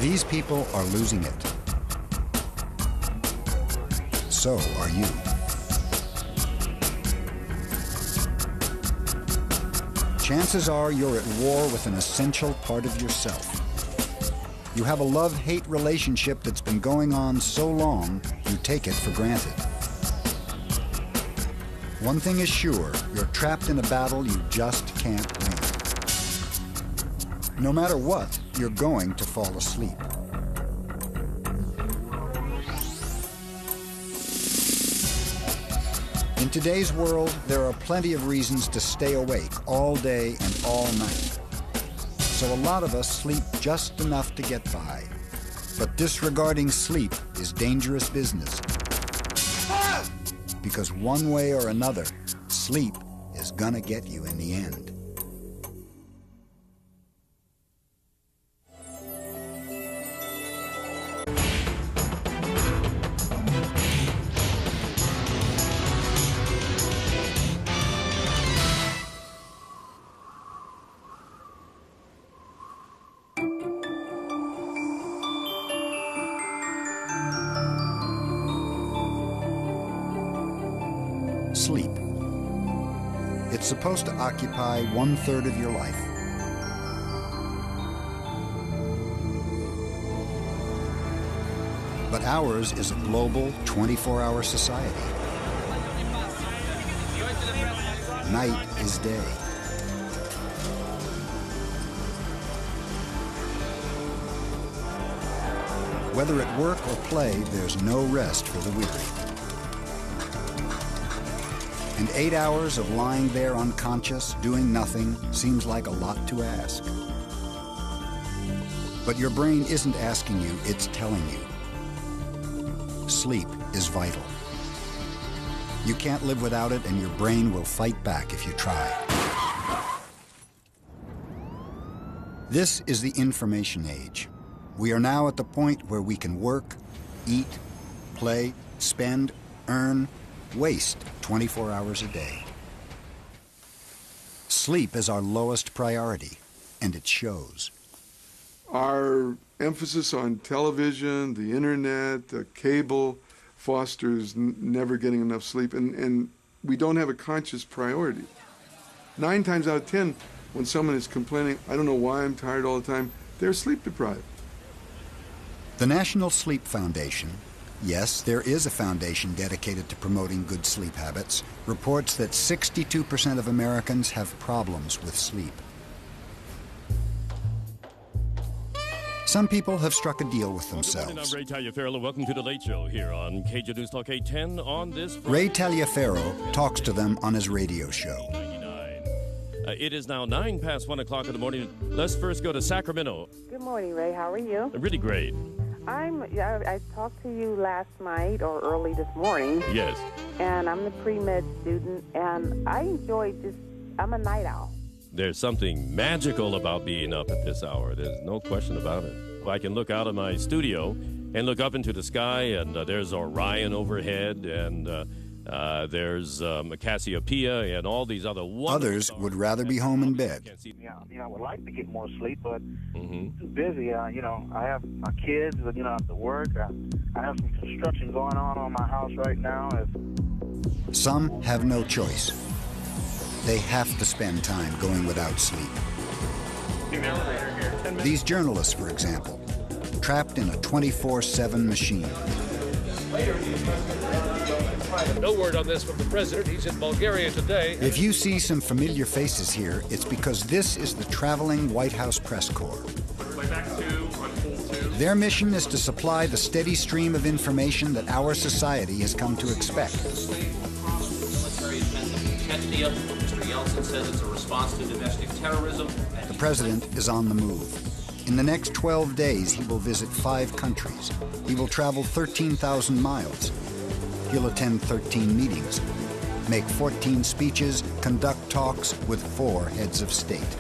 These people are losing it. So are you. Chances are you're at war with an essential part of yourself. You have a love-hate relationship that's been going on so long, you take it for granted. One thing is sure, you're trapped in a battle you just can't win. No matter what, you're going to fall asleep. In today's world, there are plenty of reasons to stay awake all day and all night. So a lot of us sleep just enough to get by. But disregarding sleep is dangerous business. Because one way or another, sleep is gonna get you in the end. Sleep. It's supposed to occupy 1/3 of your life. But ours is a global 24-hour society. Night is day. Whether at work or play, there's no rest for the weary. And 8 hours of lying there unconscious, doing nothing, seems like a lot to ask. But your brain isn't asking you, it's telling you. Sleep is vital. You can't live without it, and your brain will fight back if you try. This is the information age. We are now at the point where we can work, eat, play, spend, earn, waste 24 hours a day. Sleep is our lowest priority, and it shows. Our emphasis on television, the internet, the cable fosters never getting enough sleep, and we don't have a conscious priority. 9 times out of 10, when someone is complaining, I don't know why I'm tired all the time, they're sleep deprived. The National Sleep Foundation, yes, there is a foundation dedicated to promoting good sleep habits, reports that 62% of Americans have problems with sleep. Some people have struck a deal with themselves. Good morning, I'm Ray Taliaferro. Welcome to The Late Show here on Cajun News Talk 810 on this Friday. Ray Taliaferro talks to them on his radio show. It is now 1 o'clock in the morning. Let's first go to Sacramento. Good morning, Ray. How are you? Really great. I talked to you last night or early this morning. Yes. And I'm a pre-med student, and I enjoy I'm a night owl. There's something magical about being up at this hour. There's no question about it. I can look out of my studio and look up into the sky, and there's Orion overhead, and there's Cassiopeia, and all these other wonderful Others stars. would rather be home in bed. Yeah, I would like to get more sleep, but I'm too busy. I have my kids, I have to work. I have some construction going on my house right now. Some have no choice. They have to spend time going without sleep. These journalists, for example, trapped in a 24/7 machine. No word on this from the president. He's in Bulgaria today. If you see some familiar faces here, it's because this is the traveling White House press corps. Their mission is to supply the steady stream of information that our society has come to expect. Mr. Yeltsin says it's a response to domestic terrorism. The president is on the move. In the next 12 days, he will visit 5 countries. He will travel 13,000 miles. He'll attend 13 meetings, make 14 speeches, conduct talks with 4 heads of state.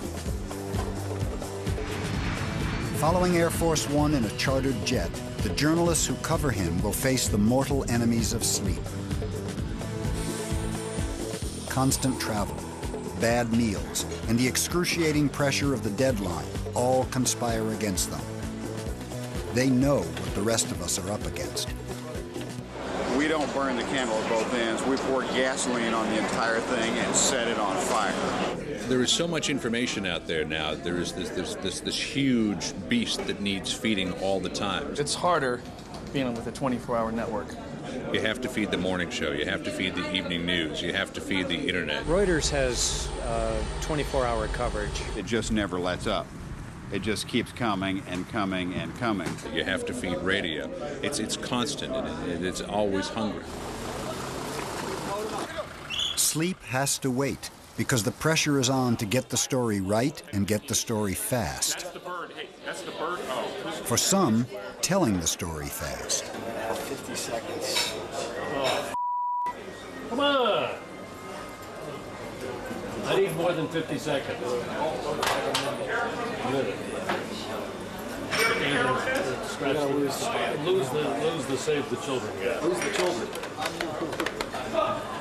Following Air Force One in a chartered jet, the journalists who cover him will face the mortal enemies of sleep. Constant travel, bad meals, and the excruciating pressure of the deadline all conspire against them. They know what the rest of us are up against. We don't burn the candle at both ends. We pour gasoline on the entire thing and set it on fire. There is so much information out there now. There is this huge beast that needs feeding all the time. It's harder being with a 24-hour network. You have to feed the morning show. You have to feed the evening news. You have to feed the internet. Reuters has 24-hour coverage. It just never lets up. It just keeps coming and coming and coming. You have to feed radio. It's constant, and it's always hungry. Sleep has to wait because the pressure is on to get the story right and get the story fast. That's the bird. Hey, that's the bird. Oh. For some, telling the story fast. 50 seconds. Oh, come on! I need more than 50 seconds. Lose the save the children. Lose the children.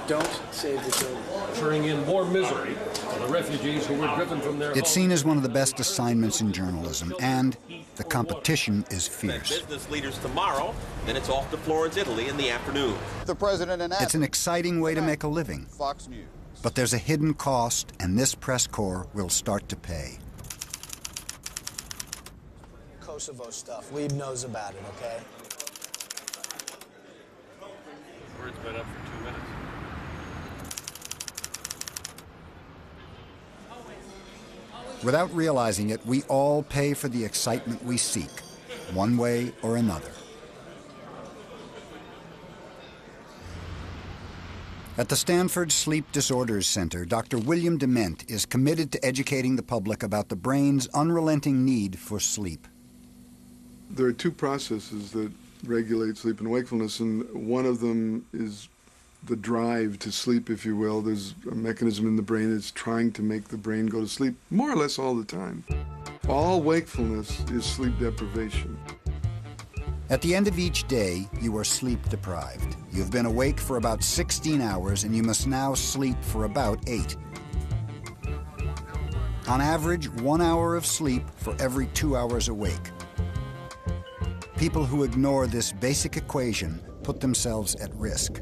Don't save the children. Ushering in more misery for the refugees who were driven from their homes. It's seen as one of the best assignments in journalism, and the competition is fierce. Business leaders tomorrow, then it's off to Florence, Italy in the afternoon. The president and It's an exciting way to make a living. Fox News. But there's a hidden cost, and this press corps will start to pay. Kosovo stuff. Weeb knows about it, okay? Bird's been up for 2 minutes. Without realizing it, we all pay for the excitement we seek, one way or another. At the Stanford Sleep Disorders Center, Dr. William Dement is committed to educating the public about the brain's unrelenting need for sleep. There are two processes that regulate sleep and wakefulness, and one of them is the drive to sleep, if you will. There's a mechanism in the brain that's trying to make the brain go to sleep more or less all the time. All wakefulness is sleep deprivation. At the end of each day, you are sleep deprived. You've been awake for about 16 hours, and you must now sleep for about 8. On average, 1 hour of sleep for every 2 hours awake. People who ignore this basic equation put themselves at risk.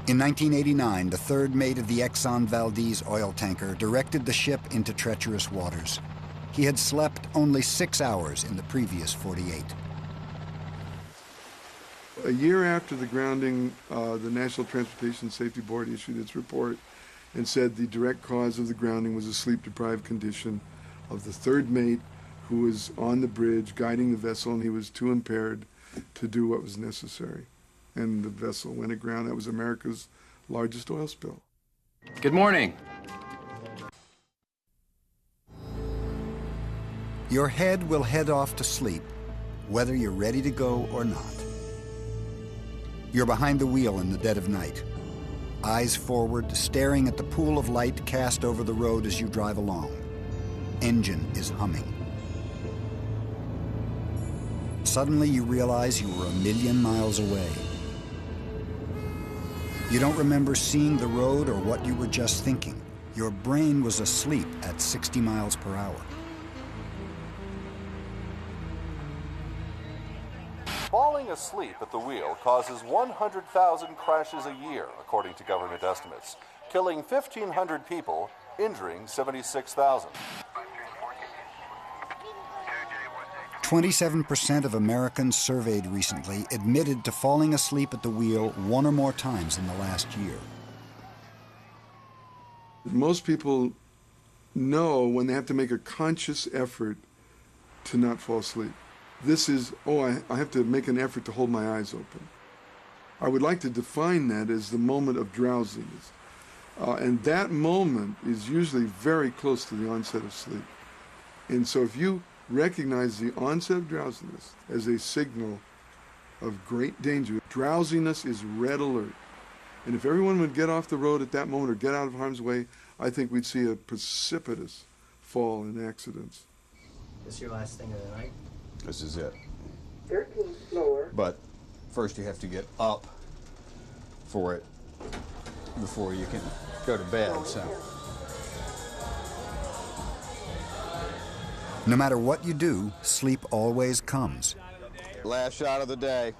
In 1989, the third mate of the Exxon Valdez oil tanker directed the ship into treacherous waters. He had slept only 6 hours in the previous 48. A year after the grounding, the National Transportation Safety Board issued its report and said the direct cause of the grounding was a sleep-deprived condition of the third mate who was on the bridge guiding the vessel, and he was too impaired to do what was necessary. And the vessel went aground. That was America's largest oil spill. Good morning. Your head will head off to sleep, whether you're ready to go or not. You're behind the wheel in the dead of night, eyes forward, staring at the pool of light cast over the road as you drive along. Engine is humming. Suddenly you realize you were 1,000,000 miles away. You don't remember seeing the road or what you were just thinking. Your brain was asleep at 60 miles per hour. Falling asleep at the wheel causes 100,000 crashes a year, according to government estimates, killing 1,500 people, injuring 76,000. 27% of Americans surveyed recently admitted to falling asleep at the wheel one or more times in the last year. Most people know when they have to make a conscious effort to not fall asleep. This is, I have to make an effort to hold my eyes open. I would like to define that as the moment of drowsiness. And that moment is usually very close to the onset of sleep. And so if you recognize the onset of drowsiness as a signal of great danger, drowsiness is red alert. And if everyone would get off the road at that moment or get out of harm's way, I think we'd see a precipitous fall in accidents. This is your last thing of the night? This is it. 13th floor. But first you have to get up for it before you can go to bed. So No matter what you do, sleep always comes. Last shot of the day.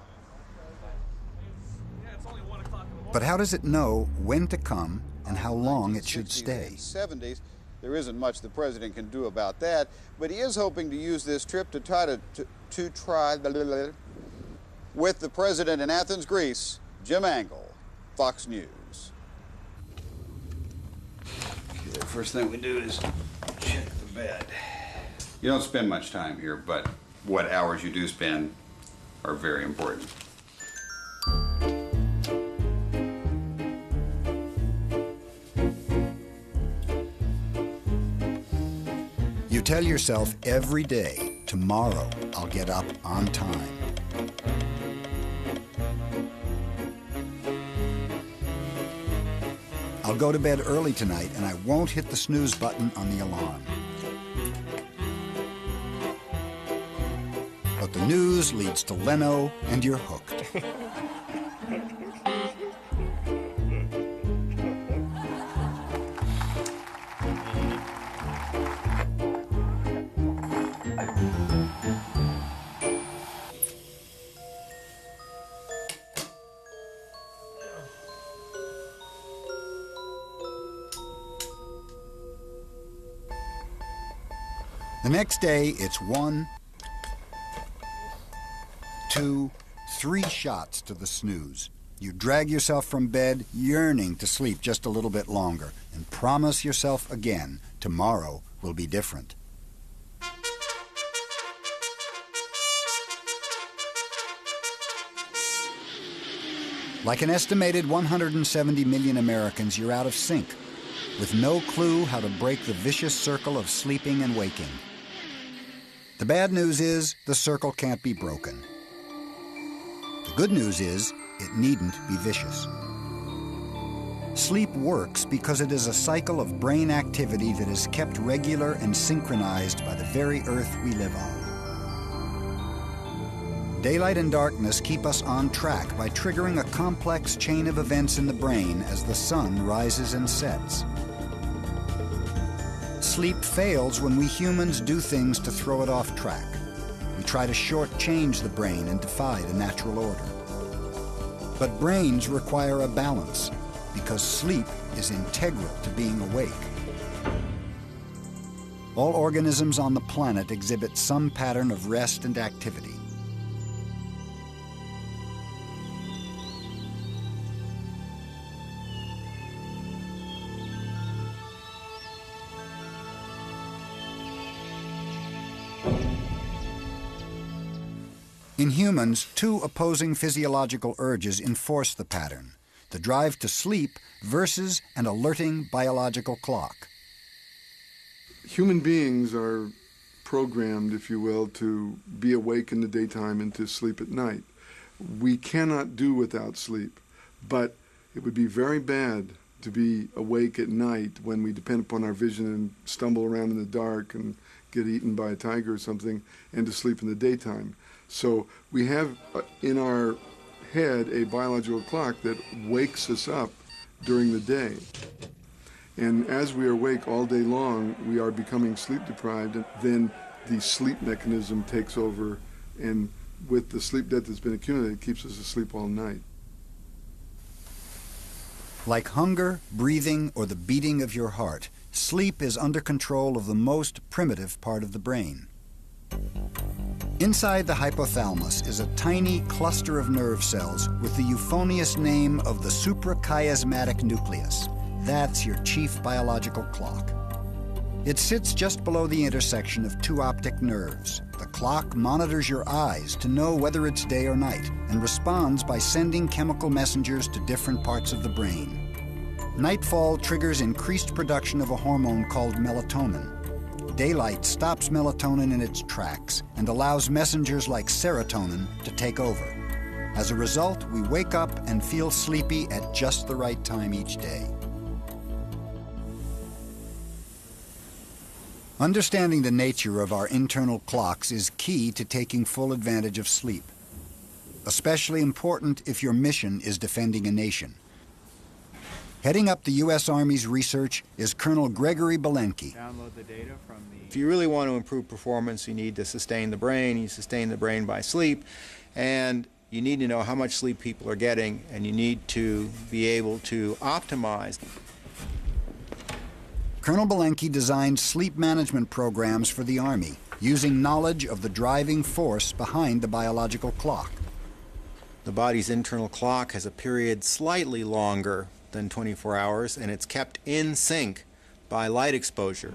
But how does it know when to come and how long it should stay? 70s. There isn't much the president can do about that, but he is hoping to use this trip to try with the president in Athens, Greece, Jim Angle, Fox News. Okay, the first thing we do is check the bed. You don't spend much time here, but what hours you do spend are very important. You tell yourself every day, tomorrow I'll get up on time. I'll go to bed early tonight and I won't hit the snooze button on the alarm. But the news leads to Leno and you're hooked. The next day, it's 1, 2, 3 shots to the snooze. You drag yourself from bed, yearning to sleep just a little bit longer, and promise yourself again, tomorrow will be different. Like an estimated 170 million Americans, you're out of sync, with no clue how to break the vicious circle of sleeping and waking. The bad news is the circle can't be broken. The good news is it needn't be vicious. Sleep works because it is a cycle of brain activity that is kept regular and synchronized by the very earth we live on. Daylight and darkness keep us on track by triggering a complex chain of events in the brain as the sun rises and sets. Sleep fails when we humans do things to throw it off track. We try to shortchange the brain and defy the natural order. But brains require a balance because sleep is integral to being awake. All organisms on the planet exhibit some pattern of rest and activity. In humans, 2 opposing physiological urges enforce the pattern: the drive to sleep versus an alerting biological clock. Human beings are programmed, if you will, to be awake in the daytime and to sleep at night. We cannot do without sleep, but it would be very bad to be awake at night when we depend upon our vision and stumble around in the dark and get eaten by a tiger or something, and to sleep in the daytime. So we have in our head a biological clock that wakes us up during the day. And as we are awake all day long, we are becoming sleep deprived, and then the sleep mechanism takes over, and with the sleep debt that's been accumulated, it keeps us asleep all night. Like hunger, breathing, or the beating of your heart, sleep is under control of the most primitive part of the brain. Inside the hypothalamus is a tiny cluster of nerve cells with the euphonious name of the suprachiasmatic nucleus. That's your chief biological clock. It sits just below the intersection of 2 optic nerves. The clock monitors your eyes to know whether it's day or night and responds by sending chemical messengers to different parts of the brain. Nightfall triggers increased production of a hormone called melatonin. Daylight stops melatonin in its tracks and allows messengers like serotonin to take over. As a result, we wake up and feel sleepy at just the right time each day. Understanding the nature of our internal clocks is key to taking full advantage of sleep. Especially important if your mission is defending a nation. Heading up the U.S. Army's research is Colonel Gregory Belenky. If you really want to improve performance, you need to sustain the brain. You sustain the brain by sleep, and you need to know how much sleep people are getting, and you need to be able to optimize. Colonel Belenky designed sleep management programs for the Army, using knowledge of the driving force behind the biological clock. The body's internal clock has a period slightly longer than 24 hours, and it's kept in sync by light exposure.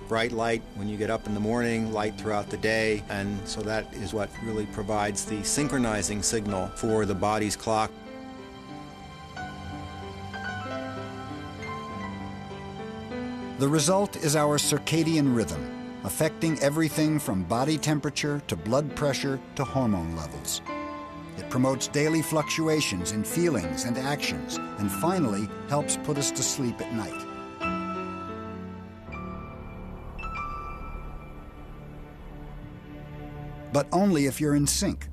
Bright light when you get up in the morning, light throughout the day, and so that is what really provides the synchronizing signal for the body's clock. The result is our circadian rhythm, affecting everything from body temperature to blood pressure to hormone levels. It promotes daily fluctuations in feelings and actions, and finally helps put us to sleep at night. But only if you're in sync.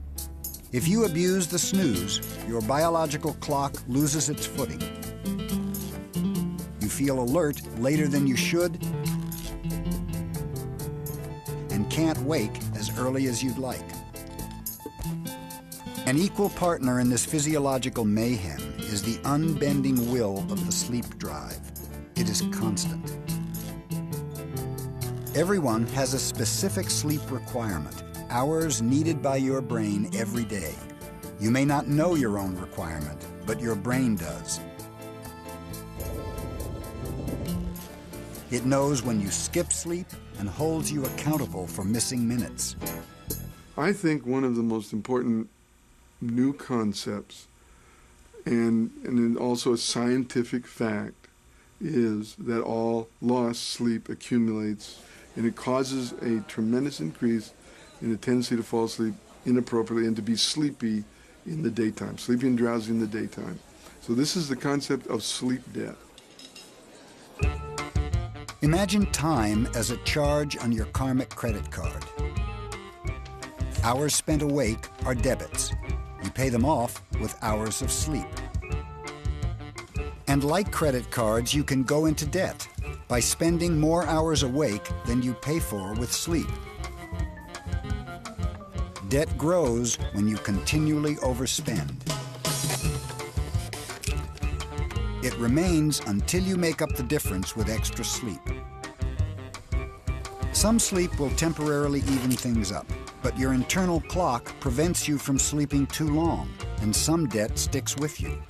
If you abuse the snooze, your biological clock loses its footing. You feel alert later than you should and can't wake as early as you'd like. An equal partner in this physiological mayhem is the unbending will of the sleep drive. It is constant. Everyone has a specific sleep requirement, hours needed by your brain every day. You may not know your own requirement, but your brain does. It knows when you skip sleep and holds you accountable for missing minutes. I think one of the most important new concepts and also a scientific fact is that all lost sleep accumulates, and it causes a tremendous increase in a tendency to fall asleep inappropriately and to be sleepy in the daytime, sleepy and drowsy in the daytime. So this is the concept of sleep debt. Imagine time as a charge on your karmic credit card. Hours spent awake are debits. You pay them off with hours of sleep. And like credit cards, you can go into debt by spending more hours awake than you pay for with sleep. Debt grows when you continually overspend. It remains until you make up the difference with extra sleep. Some sleep will temporarily even things up, but your internal clock prevents you from sleeping too long, and some debt sticks with you.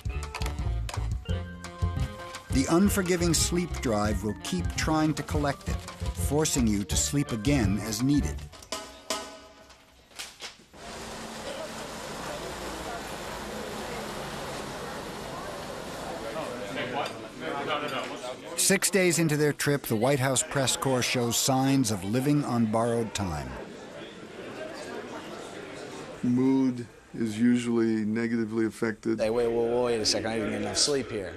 The unforgiving sleep drive will keep trying to collect it, forcing you to sleep again as needed. Six days into their trip, the White House press corps shows signs of living on borrowed time. Mood is usually negatively affected. Hey, wait a second, I didn't get enough sleep here.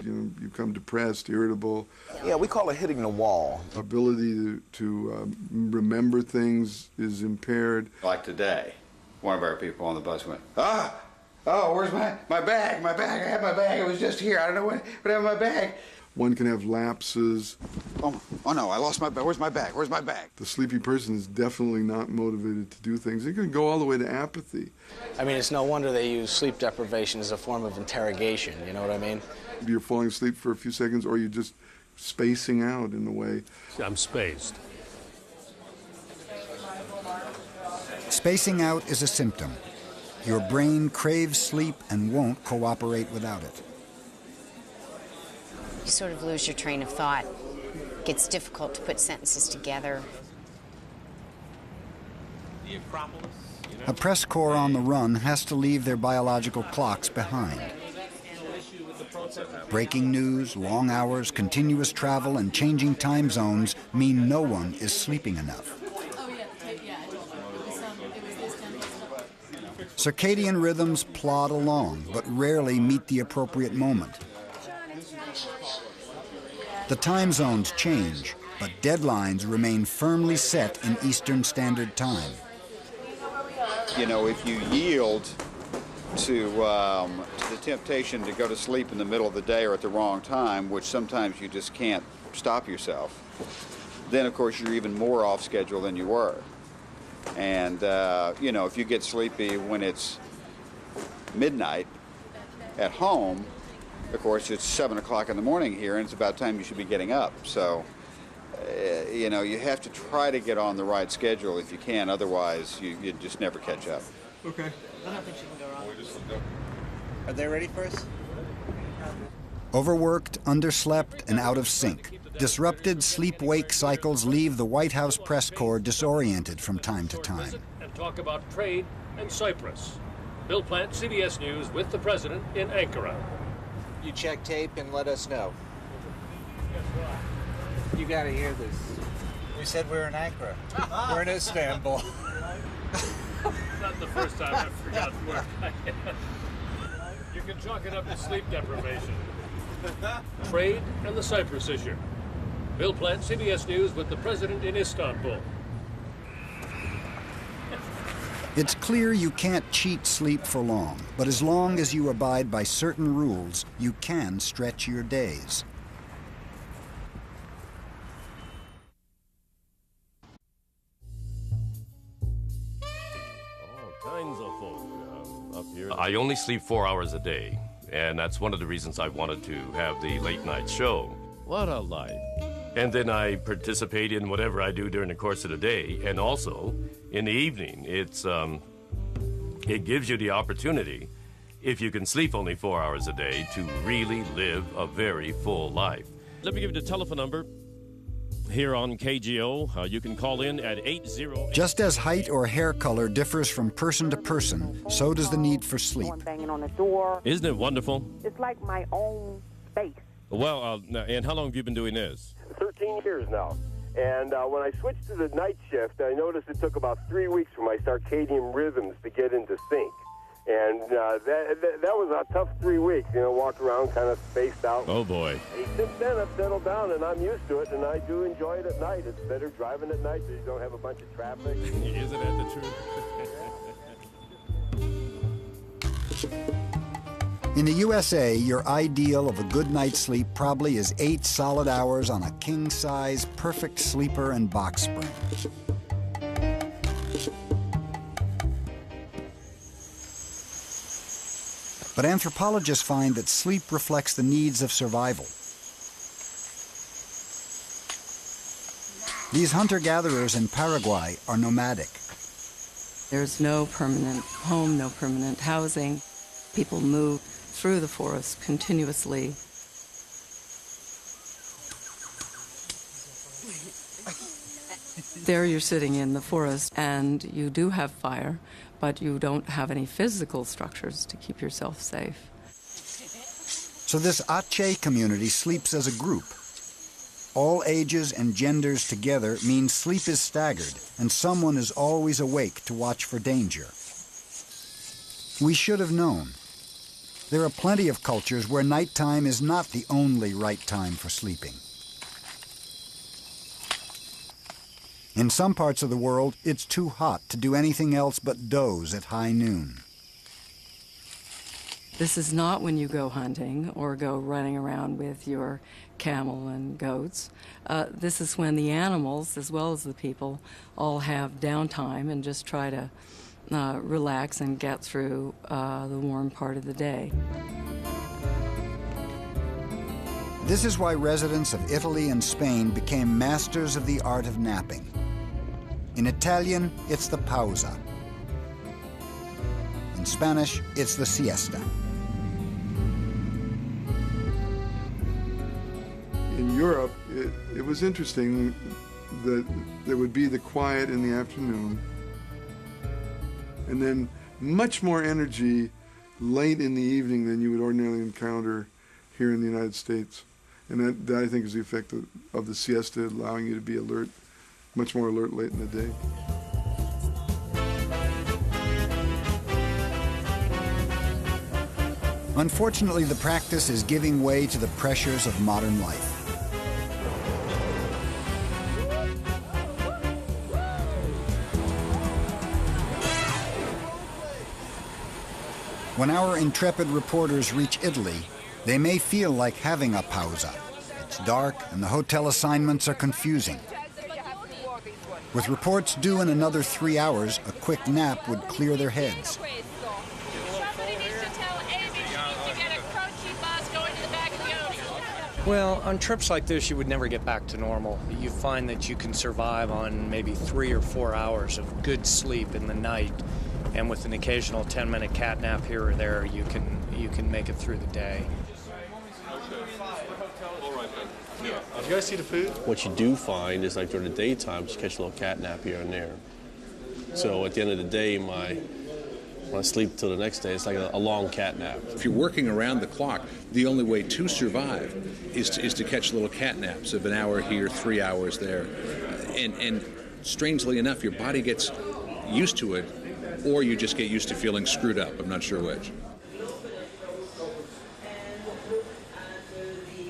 You become depressed, irritable. Yeah, we call it hitting the wall. Ability to remember things is impaired. Like today, one of our people on the bus went, oh, where's my bag? My bag, I had my bag, it was just here. I don't know what I have my bag. One can have lapses. Oh no, I lost my bag. Where's my bag? Where's my bag? The sleepy person is definitely not motivated to do things. It can go all the way to apathy. I mean, it's no wonder they use sleep deprivation as a form of interrogation, you know what I mean? You're falling asleep for a few seconds, or you're just spacing out in a way. I'm spaced. Spacing out is a symptom. Your brain craves sleep and won't cooperate without it. You sort of lose your train of thought. It gets difficult to put sentences together. The Acropolis. A press corps on the run has to leave their biological clocks behind. Breaking news, long hours, continuous travel, and changing time zones mean no one is sleeping enough. Circadian rhythms plod along, but rarely meet the appropriate moment. The time zones change, but deadlines remain firmly set in Eastern Standard Time. You know, if you yield to the temptation to go to sleep in the middle of the day or at the wrong time, which sometimes you just can't stop yourself, then of course you're even more off schedule than you were. And you know, if you get sleepy when it's midnight at home, of course it's 7 o'clock in the morning here, and it's about time you should be getting up. So you know, you have to try to get on the right schedule if you can, otherwise you just never catch up. Okay. I don't think she can go wrong. Are they ready for us? Overworked, underslept, and out of sync. Disrupted sleep-wake cycles leave the White House press corps disoriented from time to time. And talk about trade and Cyprus. Bill Plant, CBS News, with the president in Ankara. You check tape and let us know. You gotta hear this. We said we were in Ankara. We're in Istanbul. Not the first time I forgot where I am. You can chalk it up to sleep deprivation. Trade and the Cyprus issue. Bill Plant, CBS News, with the president in Istanbul. It's clear you can't cheat sleep for long, but as long as you abide by certain rules, you can stretch your days. I only sleep 4 hours a day, and that's one of the reasons I wanted to have the late night show. What a life. And then I participate in whatever I do during the course of the day, and also in the evening. It gives you the opportunity, if you can sleep only 4 hours a day, to really live a very full life. Let me give you the telephone number. Here on KGO, you can call in at 80... Just as height or hair color differs from person to person, so does the need for sleep. Banging on the door. Isn't it wonderful? It's like my own space. Well, and how long have you been doing this? 13 years now. And when I switched to the night shift, I noticed it took about 3 weeks for my circadian rhythms to get into sync. And that was a tough 3 weeks, you know, walk around kind of spaced out. Oh, boy. And since then, I've settled down, and I'm used to it, and I do enjoy it at night. It's better driving at night so you don't have a bunch of traffic. Isn't that the truth? In the USA, your ideal of a good night's sleep probably is 8 solid hours on a king-size, perfect sleeper and box spring. But anthropologists find that sleep reflects the needs of survival. These hunter-gatherers in Paraguay are nomadic. There's no permanent home, no permanent housing. People move through the forest continuously. There you're sitting in the forest and you do have fire, but you don't have any physical structures to keep yourself safe. So this Ache community sleeps as a group. All ages and genders together means sleep is staggered, and someone is always awake to watch for danger. We should have known. There are plenty of cultures where nighttime is not the only right time for sleeping. In some parts of the world, it's too hot to do anything else but doze at high noon. This is not when you go hunting or go running around with your camel and goats. This is when the animals, as well as the people, all have downtime and just try to relax and get through the warm part of the day. This is why residents of Italy and Spain became masters of the art of napping. In Italian, it's the pausa. In Spanish, it's the siesta. In Europe, it was interesting that there would be the quiet in the afternoon, and then much more energy late in the evening than you would ordinarily encounter here in the United States. And that I think is the effect of the siesta, allowing you to be alert, much more alert late in the day. Unfortunately, the practice is giving way to the pressures of modern life. When our intrepid reporters reach Italy, they may feel like having a pausa. It's dark and the hotel assignments are confusing. With reports due in another 3 hours, a quick nap would clear their heads. Well, on trips like this, you would never get back to normal. You find that you can survive on maybe 3 or 4 hours of good sleep in the night, and with an occasional 10-minute cat nap here or there, you can make it through the day. Did you guys see the food? What you do find is, like during the daytime, you catch a little cat nap here and there. So at the end of the day, when I sleep till the next day, it's like a long cat nap. If you're working around the clock, the only way to survive is to catch little cat naps of an hour here, 3 hours there. And strangely enough, your body gets used to it, or you just get used to feeling screwed up. I'm not sure which.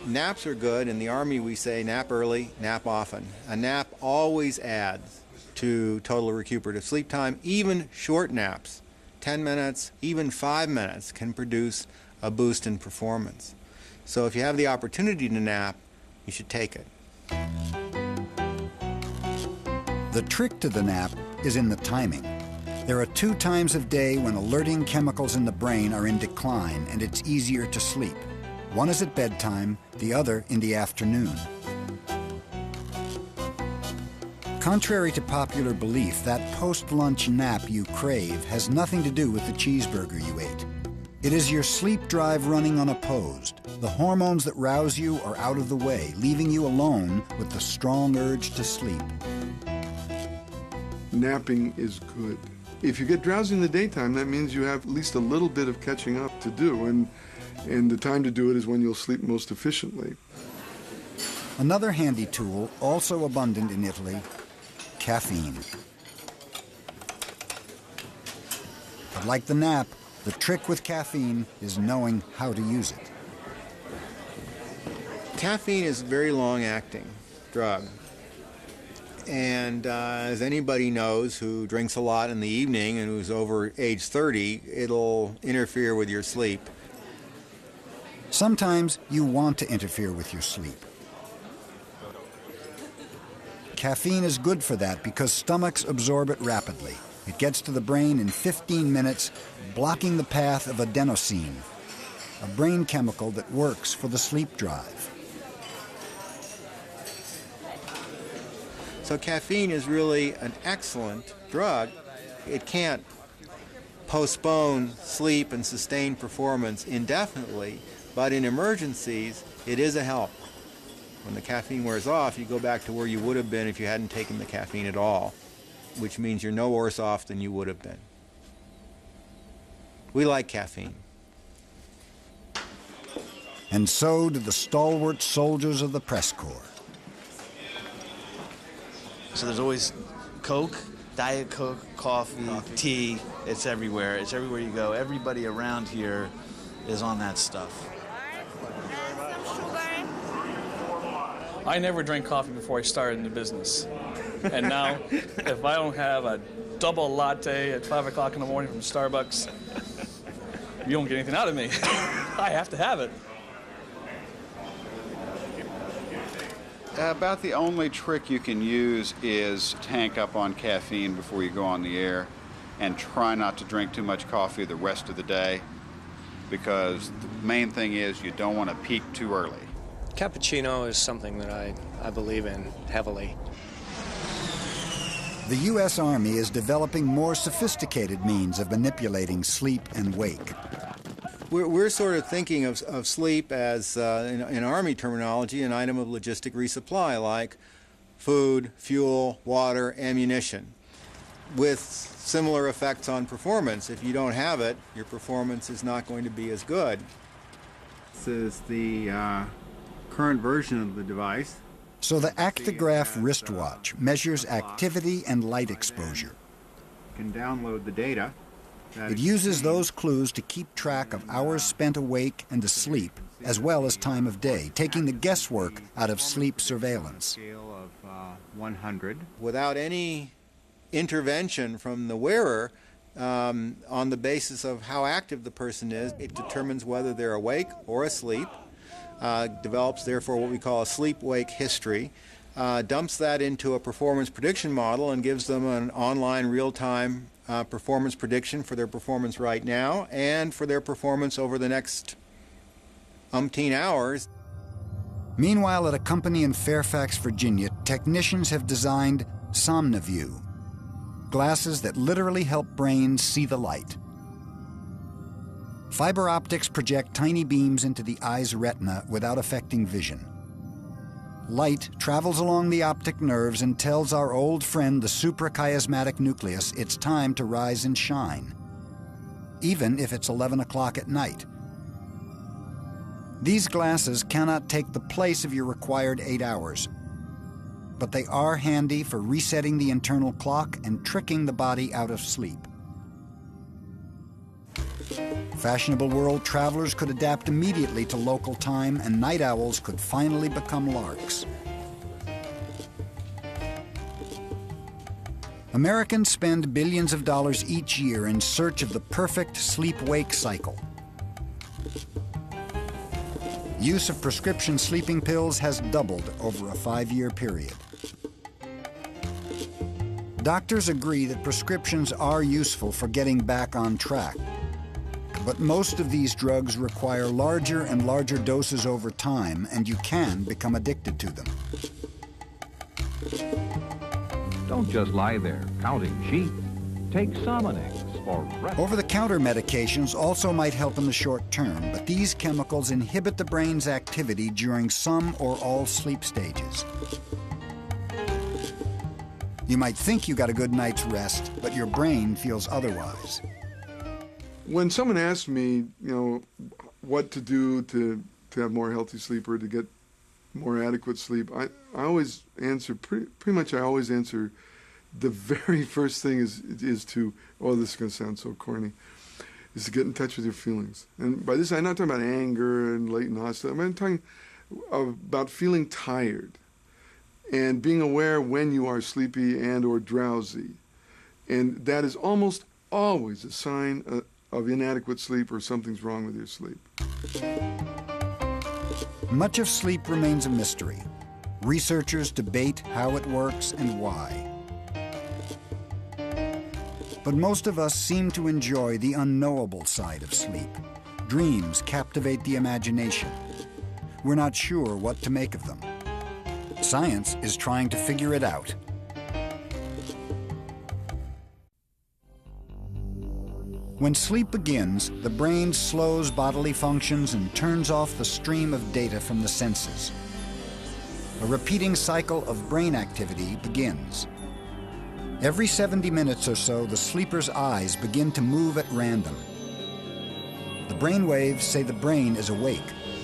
Naps are good. In the Army, we say nap early, nap often. A nap always adds to total recuperative sleep time. Even short naps, 10 minutes, even 5 minutes, can produce a boost in performance. So if you have the opportunity to nap, you should take it. The trick to the nap is in the timing. There are 2 times of day when alerting chemicals in the brain are in decline and it's easier to sleep. One is at bedtime, the other in the afternoon. Contrary to popular belief, that post-lunch nap you crave has nothing to do with the cheeseburger you ate. It is your sleep drive running unopposed. The hormones that rouse you are out of the way, leaving you alone with the strong urge to sleep. Napping is good. If you get drowsy in the daytime, that means you have at least a little bit of catching up to do, and the time to do it is when you'll sleep most efficiently. Another handy tool, also abundant in Italy, caffeine. But like the nap, the trick with caffeine is knowing how to use it. Caffeine is a very long-acting drug. And as anybody knows who drinks a lot in the evening and who's over age 30, it'll interfere with your sleep. Sometimes you want to interfere with your sleep. Caffeine is good for that because stomachs absorb it rapidly. It gets to the brain in 15 minutes, blocking the path of adenosine, a brain chemical that works for the sleep drive. So caffeine is really an excellent drug. It can't postpone sleep and sustain performance indefinitely, but in emergencies, it is a help. When the caffeine wears off, you go back to where you would have been if you hadn't taken the caffeine at all, which means you're no worse off than you would have been. We like caffeine. And so do the stalwart soldiers of the press corps. So there's always Coke, Diet Coke, coffee, tea. It's everywhere. It's everywhere you go. Everybody around here is on that stuff. I never drank coffee before I started in the business. And now, if I don't have a double latte at 5 o'clock in the morning from Starbucks, you don't get anything out of me. I have to have it. About the only trick you can use is tank up on caffeine before you go on the air and try not to drink too much coffee the rest of the day, because the main thing is you don't want to peak too early. Cappuccino is something that I believe in heavily. The U.S. Army is developing more sophisticated means of manipulating sleep and wake. We're sort of thinking of sleep as, in Army terminology, an item of logistic resupply, like food, fuel, water, ammunition, with similar effects on performance. If you don't have it, your performance is not going to be as good. This is the current version of the device. So the Actigraph wristwatch measures activity and light exposure. You can download the data. It uses those clues to keep track of hours spent awake and asleep, as well as time of day, taking the guesswork out of sleep surveillance. Scale of 100. Without any intervention from the wearer, on the basis of how active the person is. It determines whether they're awake or asleep, develops therefore what we call a sleep-wake history, dumps that into a performance prediction model and gives them an online real-time performance prediction for their performance right now and for their performance over the next umpteen hours. Meanwhile, at a company in Fairfax, Virginia, technicians have designed SomnoView, glasses that literally help brains see the light. Fiber optics project tiny beams into the eye's retina without affecting vision. Light travels along the optic nerves and tells our old friend the suprachiasmatic nucleus it's time to rise and shine, even if it's 11 o'clock at night. These glasses cannot take the place of your required 8 hours, but they are handy for resetting the internal clock and tricking the body out of sleep. Fashionable world travelers could adapt immediately to local time, and night owls could finally become larks. Americans spend billions of dollars each year in search of the perfect sleep-wake cycle. Use of prescription sleeping pills has doubled over a 5-year period. Doctors agree that prescriptions are useful for getting back on track, but most of these drugs require larger and larger doses over time, and you can become addicted to them. Don't just lie there counting sheep. Take Somonex for rest. Over-the-counter medications also might help in the short term, but these chemicals inhibit the brain's activity during some or all sleep stages. You might think you got a good night's rest, but your brain feels otherwise. When someone asks me, what to do to have more healthy sleep or to get more adequate sleep, I always answer, pretty much I always answer, the very first thing is to, oh, this is going to sound so corny, is to get in touch with your feelings. And by this, I'm not talking about anger and latent hostility. I'm talking about feeling tired and being aware when you are sleepy and or drowsy. And that is almost always a sign of inadequate sleep or something's wrong with your sleep. Much of sleep remains a mystery. Researchers debate how it works and why. But most of us seem to enjoy the unknowable side of sleep. Dreams captivate the imagination. We're not sure what to make of them. Science is trying to figure it out. When sleep begins, the brain slows bodily functions and turns off the stream of data from the senses. A repeating cycle of brain activity begins. Every 70 minutes or so, the sleeper's eyes begin to move at random. The brain waves say the brain is awake,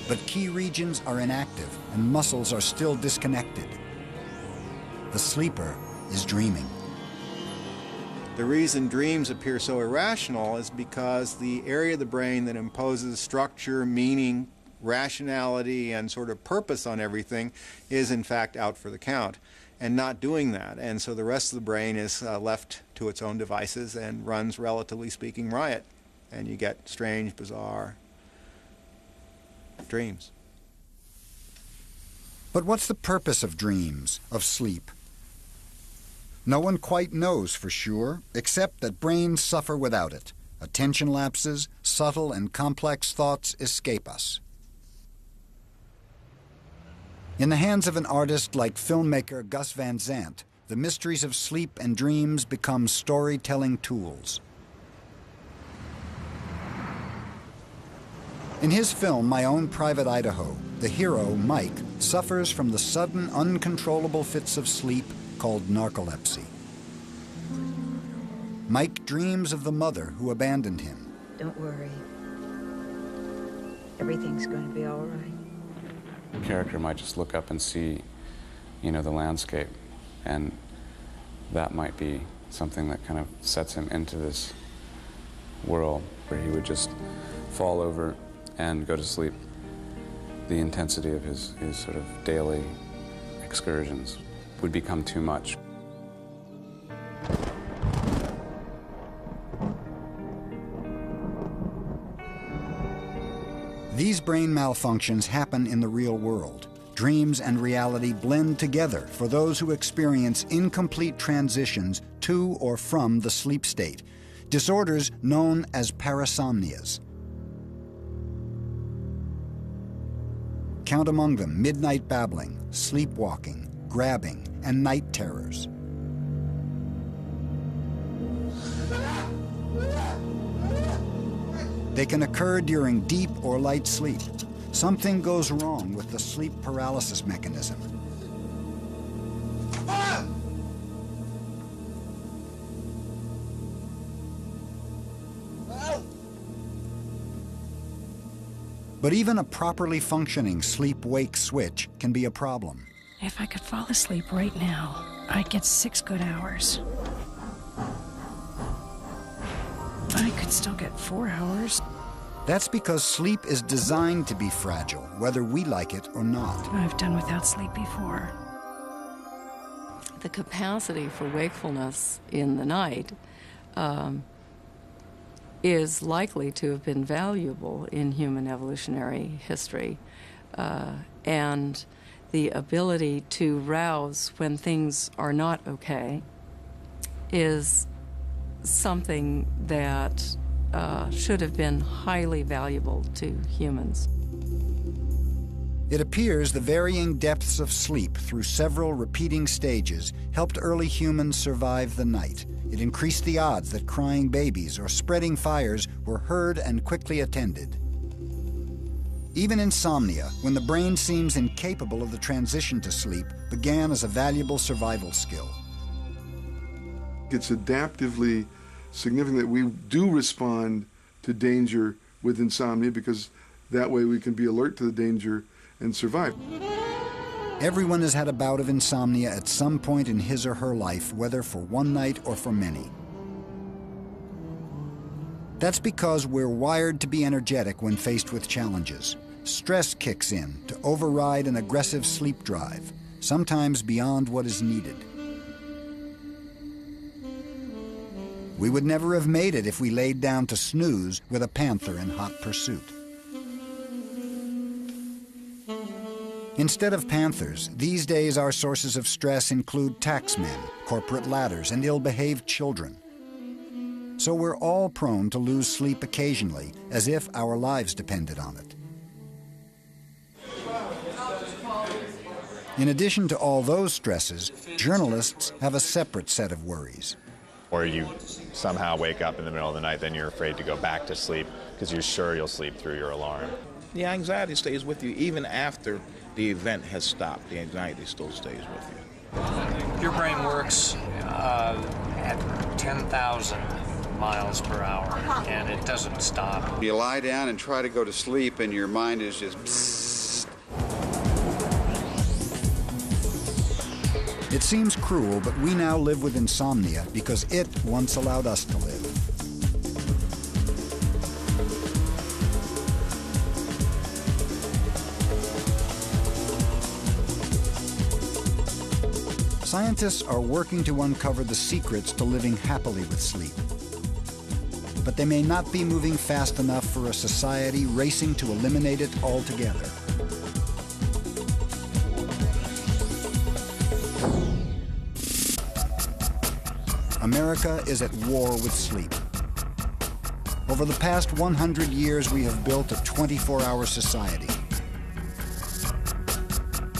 but key regions are inactive and muscles are still disconnected. The sleeper is dreaming. The reason dreams appear so irrational is because the area of the brain that imposes structure, meaning, rationality, and sort of purpose on everything is in fact out for the count and not doing that. And so the rest of the brain is left to its own devices and runs, relatively speaking, riot. And you get strange, bizarre dreams. But what's the purpose of dreams, of sleep? No one quite knows for sure, except that brains suffer without it. Attention lapses, subtle and complex thoughts escape us. In the hands of an artist like filmmaker Gus Van Sant, the mysteries of sleep and dreams become storytelling tools. In his film, My Own Private Idaho, the hero, Mike, suffers from the sudden, uncontrollable fits of sleep called narcolepsy. Mike dreams of the mother who abandoned him. Don't worry. Everything's going to be all right. The character might just look up and see, the landscape, and that might be something that kind of sets him into this world where he would just fall over and go to sleep. The intensity of his sort of daily excursions would become too much. These brain malfunctions happen in the real world. Dreams and reality blend together for those who experience incomplete transitions to or from the sleep state, disorders known as parasomnias. Count among them midnight babbling, sleepwalking, grabbing, and night terrors. They can occur during deep or light sleep. Something goes wrong with the sleep paralysis mechanism. But even a properly functioning sleep-wake switch can be a problem. If I could fall asleep right now, I'd get 6 good hours. I could still get 4 hours. That's because sleep is designed to be fragile, whether we like it or not. I've done without sleep before. The capacity for wakefulness in the night is likely to have been valuable in human evolutionary history. And the ability to rouse when things are not okay is something that should have been highly valuable to humans. It appears the varying depths of sleep through several repeating stages helped early humans survive the night. It increased the odds that crying babies or spreading fires were heard and quickly attended. Even insomnia, when the brain seems incapable of the transition to sleep, began as a valuable survival skill. It's adaptively significant that we do respond to danger with insomnia, because that way we can be alert to the danger and survive. Everyone has had a bout of insomnia at some point in his or her life, whether for one night or for many. That's because we're wired to be energetic when faced with challenges. Stress kicks in to override an aggressive sleep drive, sometimes beyond what is needed. We would never have made it if we laid down to snooze with a panther in hot pursuit. Instead of panthers, these days our sources of stress include taxmen, corporate ladders, and ill-behaved children. So we're all prone to lose sleep occasionally, as if our lives depended on it. In addition to all those stresses, journalists have a separate set of worries. Or you somehow wake up in the middle of the night, then you're afraid to go back to sleep because you're sure you'll sleep through your alarm. The anxiety stays with you even after the event has stopped. The anxiety still stays with you. Your brain works at 10,000 miles per hour, and it doesn't stop. You lie down and try to go to sleep, and your mind is just psst. It seems cruel, but we now live with insomnia because it once allowed us to live. Scientists are working to uncover the secrets to living happily with sleep. But they may not be moving fast enough for a society racing to eliminate it altogether. America is at war with sleep. Over the past 100 years, we have built a 24-hour society.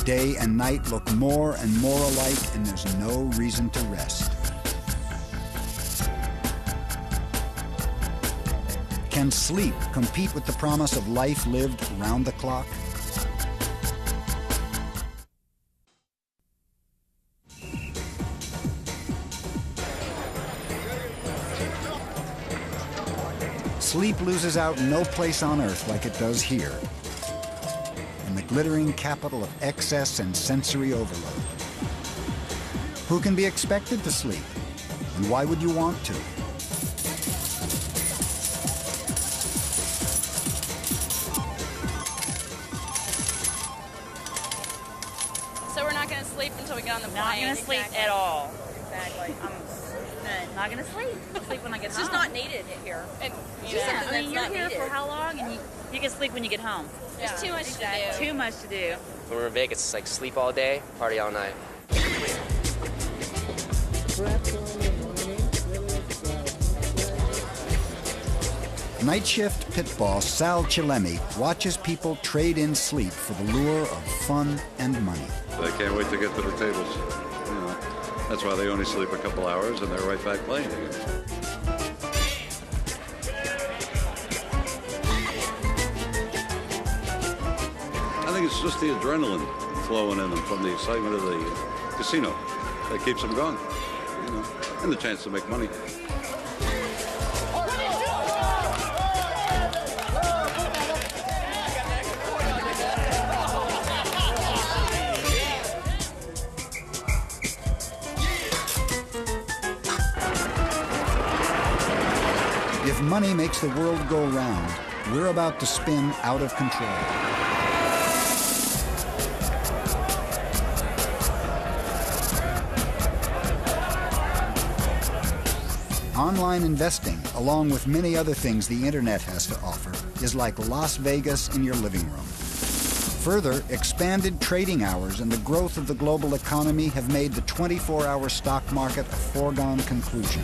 Day and night look more and more alike, and there's no reason to rest. Can sleep compete with the promise of life lived round the clock? Sleep loses out no place on earth like it does here, in the glittering capital of excess and sensory overload. Who can be expected to sleep? And why would you want to? So we're not going to sleep until we get on the plane? Not going to sleep at all. Exactly. Not not going to sleep. I'll sleep when I get home. It's just not needed here. And, Yeah, I mean, you're here for how long? And you can sleep when you get home. There's too much to do. Too much to do. When we're in Vegas, it's like sleep all day, party all night. Night shift pit boss Sal Chillemi watches people trade in sleep for the lure of fun and money. They can't wait to get to the tables. You know, that's why they only sleep a couple hours and they're right back playing again. I think it's just the adrenaline flowing in them from the excitement of the casino that keeps them going, you know, and the chance to make money. If money makes the world go round, we're about to spin out of control. Online investing, along with many other things the internet has to offer, is like Las Vegas in your living room. Further, expanded trading hours and the growth of the global economy have made the 24-hour stock market a foregone conclusion.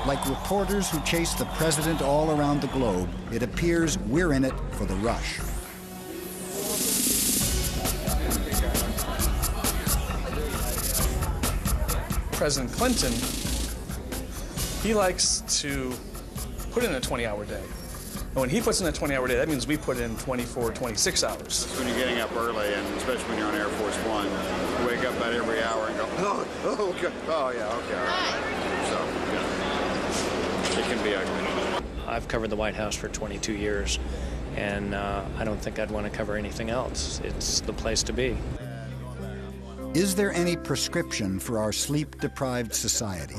Like reporters who chase the president all around the globe, it appears we're in it for the rush. President Clinton, he likes to put in a 20-hour day. And when he puts in a 20-hour day, that means we put in 24, 26 hours. When you're getting up early, and especially when you're on Air Force One, you wake up about every hour and go, oh, okay. Oh, yeah, okay, all right. So, yeah, it can be ugly. I've covered the White House for 22 years, and I don't think I'd want to cover anything else. It's the place to be. Is there any prescription for our sleep-deprived society?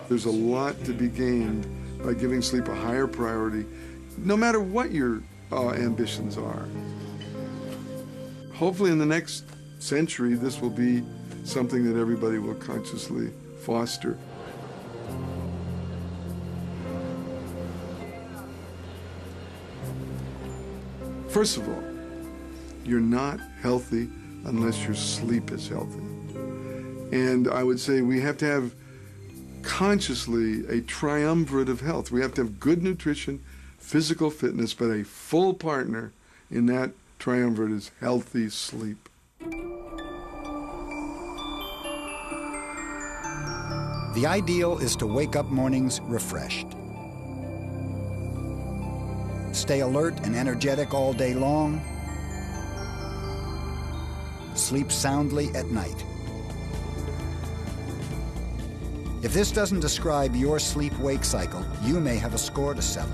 There's a lot to be gained by giving sleep a higher priority, no matter what your ambitions are. Hopefully in the next century, this will be something that everybody will consciously foster. First of all, you're not healthy unless your sleep is healthy. And I would say we have to have consciously a triumvirate of health. We have to have good nutrition, physical fitness, but a full partner in that triumvirate is healthy sleep. The ideal is to wake up mornings refreshed. Stay alert and energetic all day long. Sleep soundly at night. If this doesn't describe your sleep-wake cycle, you may have a score to settle.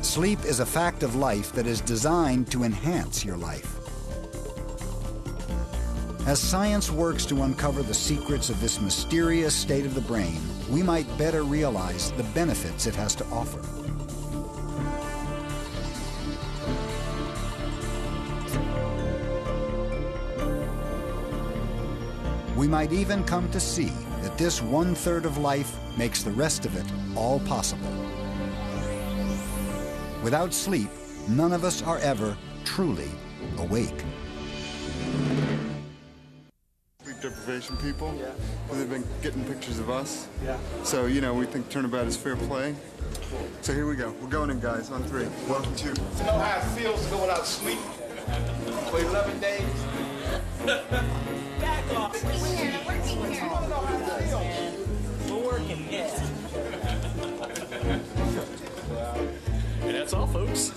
Sleep is a fact of life that is designed to enhance your life. As science works to uncover the secrets of this mysterious state of the brain, we might better realize the benefits it has to offer. We might even come to see that this 1/3 of life makes the rest of it all possible. Without sleep, none of us are ever truly awake. Sleep deprivation people, they've been getting pictures of us. So, you know, we think turnabout is fair play. So here we go. We're going in, guys, on 3. 1, 2. You know how it feels to go without sleep for 11 days? Back off. We're working here. We're working, And that's all, folks.